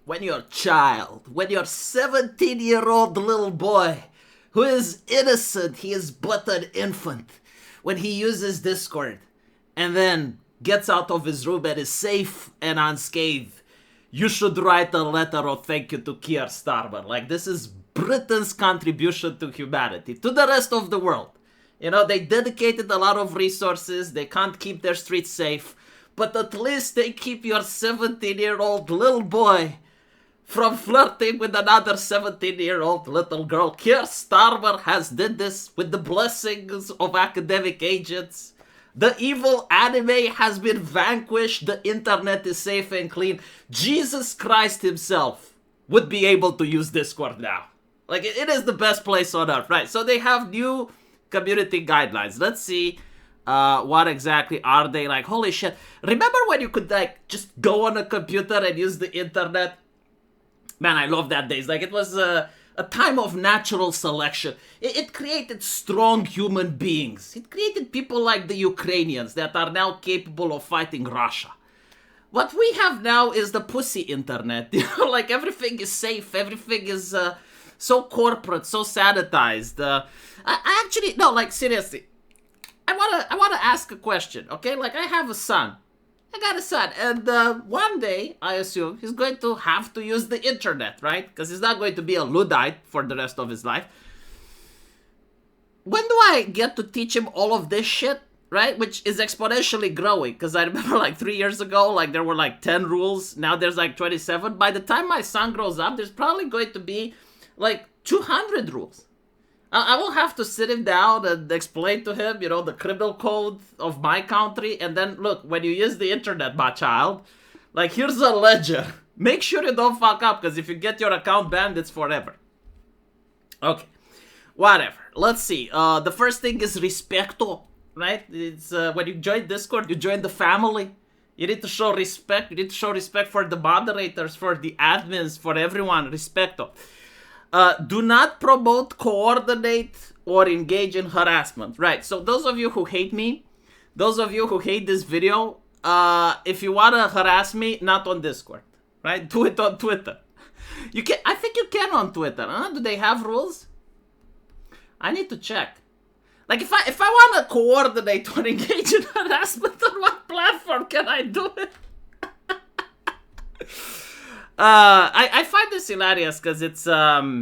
when your child, when your 17-year-old little boy, who is innocent, he is but an infant, when he uses Discord and then gets out of his room and is safe and unscathed, you should write a letter of thank you to Keir Starmer. Like, this is Britain's contribution to humanity, to the rest of the world. You know, they dedicated a lot of resources. They can't keep their streets safe. But at least they keep your 17-year-old little boy from flirting with another 17-year-old little girl. Keir Starmer has did this with the blessings of academic agents. The evil anime has been vanquished. The internet is safe and clean. Jesus Christ himself would be able to use Discord now. Like, it is the best place on earth, right? So they have new community guidelines. Let's see what exactly are they. Like, holy shit. Remember when you could, like, just go on a computer and use the internet? Man, I love that days. Like, it was a time of natural selection. It created strong human beings. It created people like the Ukrainians that are now capable of fighting Russia. What we have now is the pussy internet. You know, like, everything is safe. Everything is so corporate, so sanitized. I actually, no, like, seriously. I wanna ask a question, okay? Like, I have a son. I got a son, and one day, I assume, he's going to have to use the internet, right? Because he's not going to be a Luddite for the rest of his life. When do I get to teach him all of this shit, right? Which is exponentially growing, because I remember, like, 3 years ago, like, there were, like, 10 rules. Now there's, like, 27. By the time my son grows up, there's probably going to be, like, 200 rules. I will have to sit him down and explain to him, you know, the criminal code of my country. And then, look, when you use the internet, my child, like, here's a ledger. Make sure you don't fuck up, because if you get your account banned, it's forever. Okay, whatever. Let's see. The first thing is respecto, right? It's when you join Discord, you join the family. You need to show respect. You need to show respect for the moderators, for the admins, for everyone. Respecto. Do not promote, coordinate, or engage in harassment. Right, so those of you who hate me, those of you who hate this video, if you want to harass me, not on Discord, right? Do it on Twitter. You can. I think you can on Twitter, huh? Do they have rules? I need to check. Like, if I want to coordinate or engage in harassment, on what platform can I do it? I find this hilarious because it's not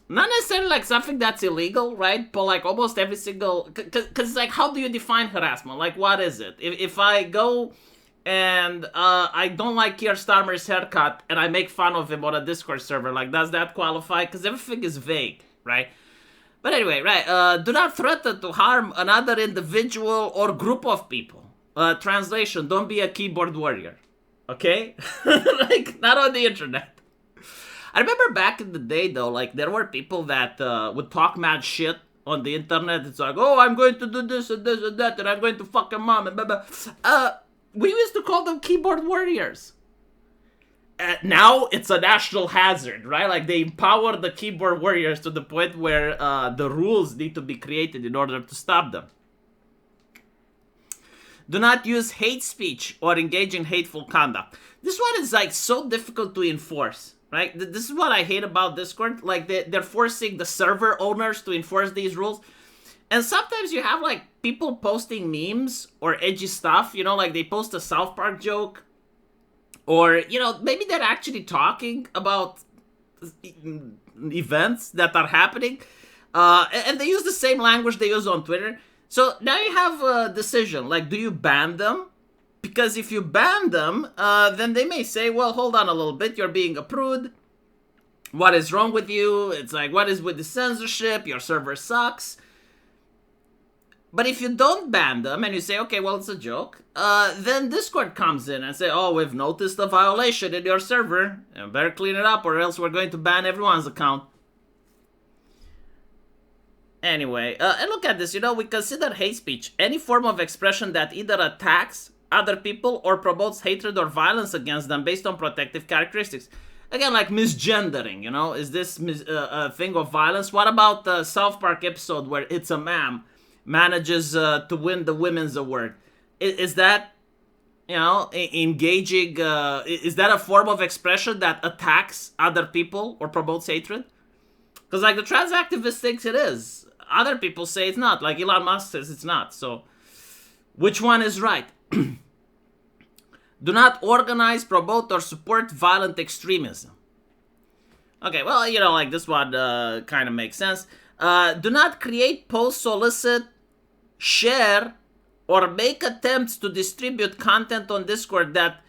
necessarily like something that's illegal, right? But like almost every single, because like, how do you define harassment? Like, what is it? If I go and I don't like Keir Starmer's haircut and I make fun of him on a Discord server, like, does that qualify? Because everything is vague, right? But anyway, right? Do not threaten to harm another individual or group of people. Translation: don't be a keyboard warrior. Okay? Like, not on the internet. I remember back in the day, though, like, there were people that would talk mad shit on the internet. It's like, oh, I'm going to do this and this and that, and I'm going to fuck your mom, and blah, blah. We used to call them keyboard warriors. Now, it's a national hazard, right? Like, they empower the keyboard warriors to the point where the rules need to be created in order to stop them. Do not use hate speech or engage in hateful conduct. This one is, like, so difficult to enforce, right? This is what I hate about Discord. Like, they're forcing the server owners to enforce these rules. And sometimes you have, like, people posting memes or edgy stuff. You know, like, they post a South Park joke. Or, you know, maybe they're actually talking about events that are happening. And they use the same language they use on Twitter. So now you have a decision, like, do you ban them? Because if you ban them, then they may say, well, hold on a little bit, you're being a prude. What is wrong with you? It's like, what is with the censorship? Your server sucks. But if you don't ban them and you say, okay, well, it's a joke, then Discord comes in and say, oh, we've noticed a violation in your server. You better clean it up or else we're going to ban everyone's account. Anyway, and look at this, you know, we consider hate speech any form of expression that either attacks other people or promotes hatred or violence against them based on protective characteristics. Again, like misgendering, you know, is this a thing of violence? What about the South Park episode where It's a Ma'am manages to win the women's award? Is that engaging, is that a form of expression that attacks other people or promotes hatred? Because, like, the trans activist thinks it is. Other people say it's not. Like, Elon Musk says it's not. So, which one is right? Do not organize, promote, or support violent extremism. Okay, well, like, this one kind of makes sense. Do not create, post, solicit, share, or make attempts to distribute content on Discord that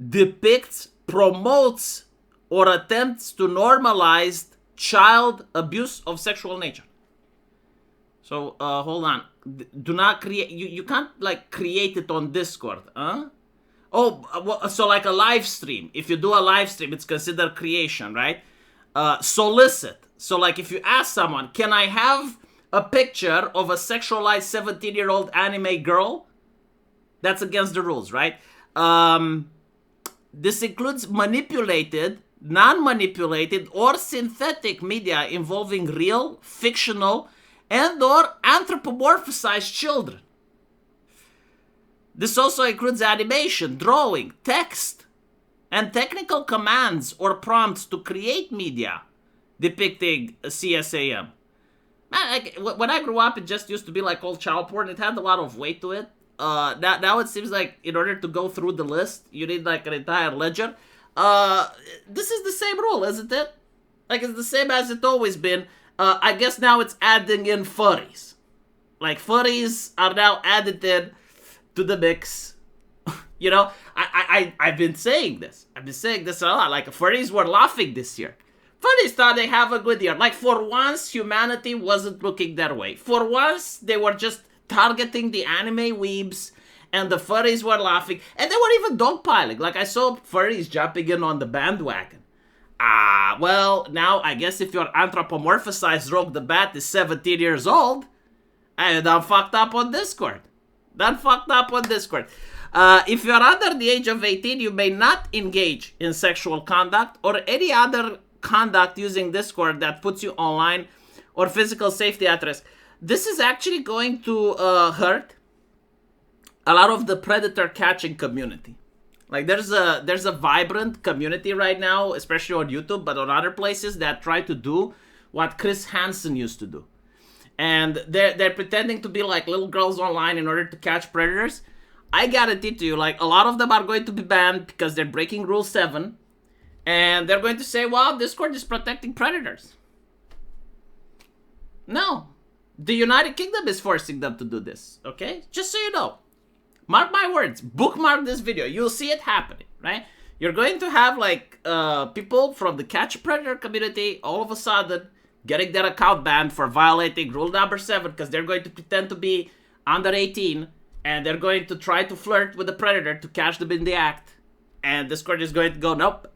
depicts, promotes, or attempts to normalize child abuse of sexual nature. So, hold on. Do not create... You can't, like, create it on Discord, huh? Oh, so like a live stream. If you do a live stream, it's considered creation, right? Solicit. So, like, if you ask someone, can I have a picture of a sexualized 17-year-old anime girl? That's against the rules, right? This includes manipulated, non-manipulated, or synthetic media involving real, fictional, and or anthropomorphized children. This also includes animation, drawing, text, and technical commands or prompts to create media depicting CSAM. Man, like, when I grew up, it just used to be like old child porn. It had a lot of weight to it. Now it seems like in order to go through the list, you need like an entire ledger. This is the same rule, isn't it? Like, it's the same as it's always been. I guess now it's adding in furries. Like, furries are now added in to the mix. I've been saying this. I've been saying this a lot. Like, furries were laughing this year. Furries thought they have a good year. Like, for once, humanity wasn't looking their way. For once, they were just targeting the anime weebs, and the furries were laughing. And they were even dogpiling. Like, I saw furries jumping in on the bandwagon. Well, now, I guess if your anthropomorphized Rogue the Bat is 17 years old, I done fucked up on Discord. If you're under the age of 18, you may not engage in sexual conduct or any other conduct using Discord that puts you online or physical safety at risk. This is actually going to hurt a lot of the predator catching community. Like, there's a vibrant community right now, especially on YouTube, but on other places that try to do what Chris Hansen used to do. And they're pretending to be like little girls online in order to catch predators. I guarantee to you, like, a lot of them are going to be banned because they're breaking Rule 7. And they're going to say, well, Discord is protecting predators. No. The United Kingdom is forcing them to do this, okay? Just so you know. Mark my words. Bookmark this video. You'll see it happening, right? You're going to have, like, people from the Catch a Predator community all of a sudden getting their account banned for violating rule number 7 because they're going to pretend to be under 18 and they're going to try to flirt with the predator to catch them in the act. And Discord is going to go, nope.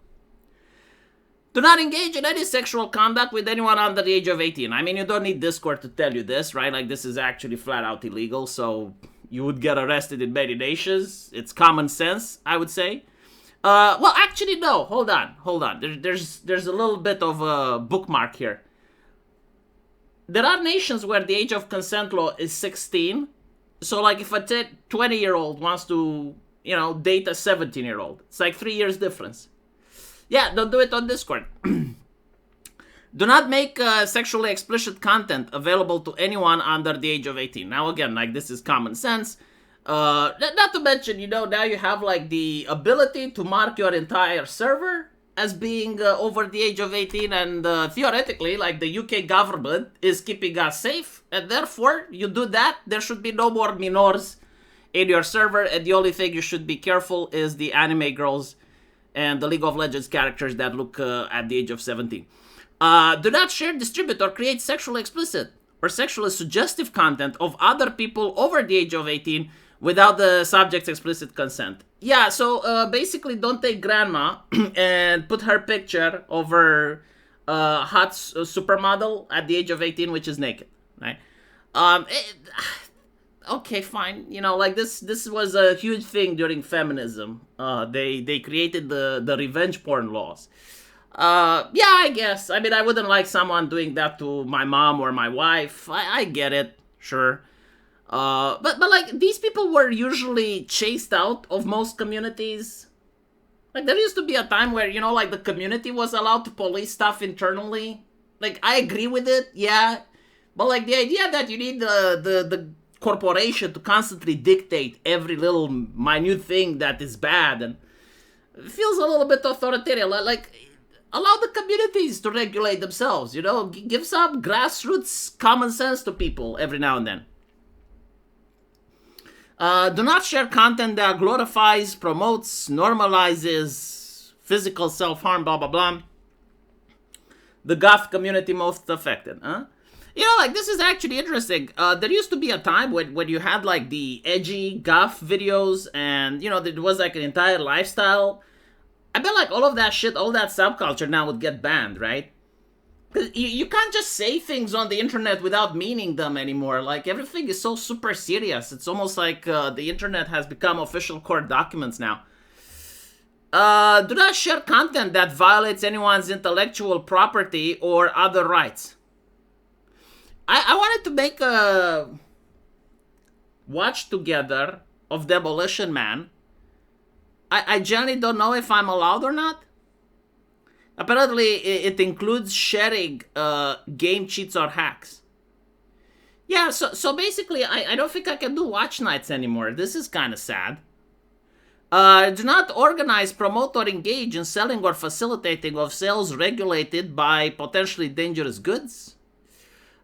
Do not engage in any sexual conduct with anyone under the age of 18. I mean, you don't need Discord to tell you this, right? Like, this is actually flat out illegal, so you would get arrested in many nations. It's common sense, I would say. Well, actually, no. Hold on. There's a little bit of a bookmark here. There are nations where the age of consent law is 16. So, like, if a 20-year-old wants to, date a 17-year-old, it's like 3 years difference. Yeah, don't do it on Discord. Do not make sexually explicit content available to anyone under the age of 18. Now, again, like, this is common sense. Not to mention, now you have, like, the ability to mark your entire server as being over the age of 18, and theoretically, like, the UK government is keeping us safe, and therefore, you do that, there should be no more minors in your server, and the only thing you should be careful is the anime girls and the League of Legends characters that look at the age of 17. Do not share, distribute, or create sexually explicit or sexually suggestive content of other people over the age of 18 without the subject's explicit consent. Yeah, so basically don't take grandma and put her picture over a hot supermodel at the age of 18, which is naked, right? Okay, fine. Like, this was a huge thing during feminism. They created the revenge porn laws. Yeah, I guess. I mean, I wouldn't like someone doing that to my mom or my wife. I get it, sure. But like these people were usually chased out of most communities. Like there used to be a time where, like the community was allowed to police stuff internally. Like I agree with it, yeah. But like the idea that you need the corporation to constantly dictate every little minute thing that is bad, and it feels a little bit authoritarian. Like allow the communities to regulate themselves, give some grassroots common sense to people every now and then. Do not share content that glorifies, promotes, normalizes physical self-harm, blah, blah, blah. The goth community most affected, huh? Like, this is actually interesting. There used to be a time when you had, like, the edgy goth videos, and, there was, like, an entire lifestyle. I bet, like, all of that shit, all that subculture now would get banned, right? Because you can't just say things on the internet without meaning them anymore. Like, everything is so super serious. It's almost like the internet has become official court documents now. Do not share content that violates anyone's intellectual property or other rights. I wanted to make a watch together of Demolition Man. I generally don't know if I'm allowed or not. Apparently, it includes sharing game cheats or hacks. Yeah, so basically, I don't think I can do watch nights anymore. This is kind of sad. Do not organize, promote, or engage in selling or facilitating of sales regulated by potentially dangerous goods.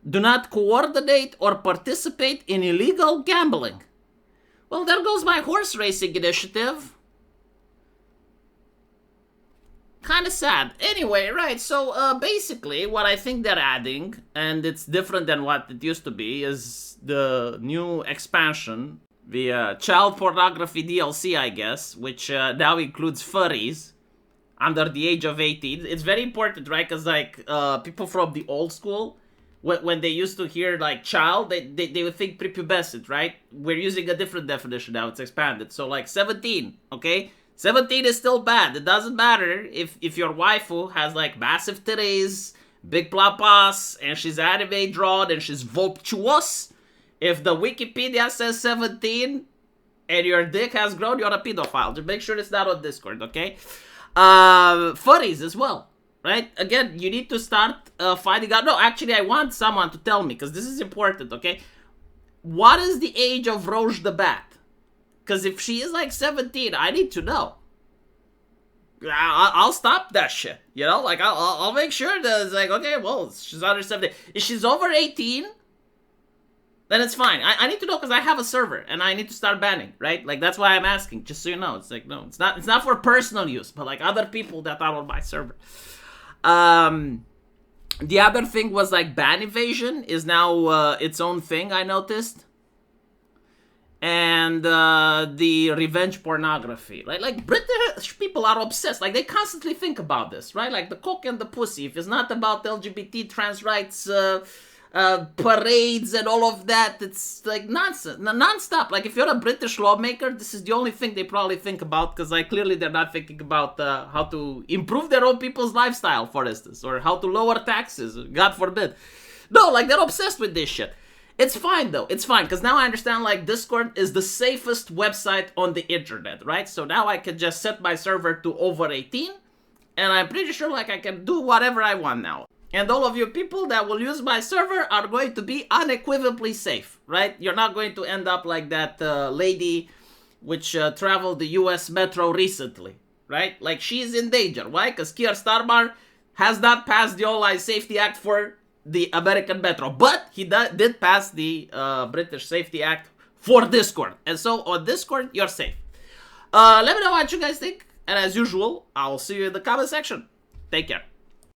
Do not coordinate or participate in illegal gambling. Well, there goes my horse racing initiative. Kind of sad. Anyway, right, so basically what I think they're adding, and it's different than what it used to be, is the new expansion, the child pornography DLC, I guess, which now includes furries under the age of 18. It's very important, right, because like people from the old school, when they used to hear like child, they would think prepubescent, right? We're using a different definition now, it's expanded. So like 17, okay? 17 is still bad. It doesn't matter if your waifu has like massive titties, big plapas, and she's anime drawn and she's voluptuous. If the Wikipedia says 17 and your dick has grown, you're a pedophile. Just make sure it's not on Discord, okay? Furries as well, right? Again, you need to start finding out. No, actually, I want someone to tell me because this is important, okay? What is the age of Roche the Bat? Because if she is like 17, I need to know. I'll stop that shit. Like I'll make sure that it's like, okay, well, she's under 17. If she's over 18, then it's fine. I need to know because I have a server and I need to start banning, right? Like that's why I'm asking, just so you know. It's like, no, it's not for personal use, but like other people that are on my server. The other thing was like ban evasion is now its own thing, I noticed. And the revenge pornography, right? Like British people are obsessed. Like they constantly think about this, right? Like the cock and the pussy. If it's not about LGBT trans rights parades and all of that, it's like nonsense, non-stop. Like if you're a British lawmaker, this is the only thing they probably think about because like clearly they're not thinking about how to improve their own people's lifestyle, for instance, or how to lower taxes. God forbid. No, like they're obsessed with this shit. It's fine though, it's fine, because now I understand like Discord is the safest website on the internet, right? So now I can just set my server to over 18, and I'm pretty sure like I can do whatever I want now. And all of you people that will use my server are going to be unequivocally safe, right? You're not going to end up like that lady which traveled the US Metro recently, right? Like she's in danger, why? Because Keir Starmer has not passed the Online Safety Act for the American Metro, but he did pass the British Safety Act for Discord, and so on Discord you're safe. Let me know what you guys think, and as usual, I'll see you in the comment section. Take care.